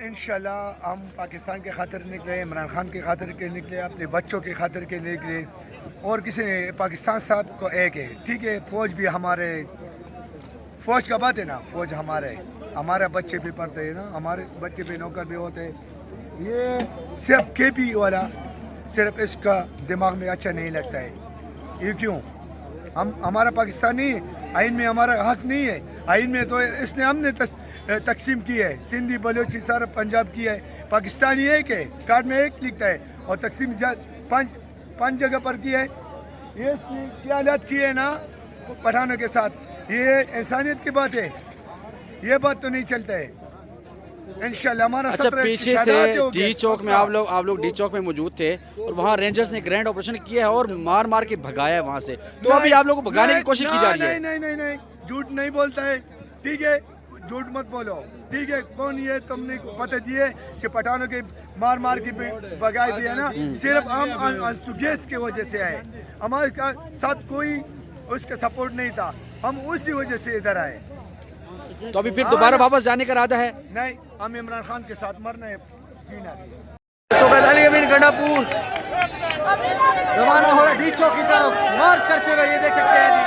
इंशाल्लाह हम पाकिस्तान के खातिर निकले, इमरान खान के खातिर के निकले, अपने बच्चों के खातिर के निकले, और किसी ने पाकिस्तान साहब को एक है, ठीक है। फ़ौज भी हमारे, फ़ौज का बात है ना, फ़ौज हमारे बच्चे भी पढ़ते हैं ना, हमारे बच्चे भी नौकर भी होते हैं। ये सिर्फ केपी वाला सिर्फ इसका दिमाग में अच्छा नहीं लगता है। ये क्यों? हमारा पाकिस्तानी आइन में हमारा हक नहीं है। आइन में तो इसने हमने तकसीम की है, सिंधी बलोची सारा पंजाब की है, पाकिस्तानी एक है, कार्ड में एक लिखता है, और तकसीम पांच जगह पर की है। ये इसने क्या हालात की है ना पठानों के साथ, ये इंसानियत की बात है, ये बात तो नहीं चलता है। इंशाल्लाह हमारा अच्छा, पीछे से डी चौक में आप लोग डी चौक में मौजूद थे और वहाँ रेंजर्स ने ग्रैंड ऑपरेशन किया है और मार के भगाया है वहाँ से, तो अभी आप लोगों को भगाने की कोशिश की जा रही है। नहीं, झूठ नहीं बोलता है, ठीक है, झूठ मत बोलो, ठीक है। कौन ये तुमने पता दिए कि पठानों के मार के भगाए दिया ना, सिर्फ हम सुगेश की वजह से आए, हमारे साथ कोई उसका सपोर्ट नहीं था, हम उसी वजह से इधर आए। तो अभी फिर दोबारा वापस जाने का इरादा है? नहीं, हम इमरान खान के साथ मरना है, जीना। गंडापुर रवाना हो रहा डी चौक की तरफ मार्च करते हुए, ये देख सकते हैं जी।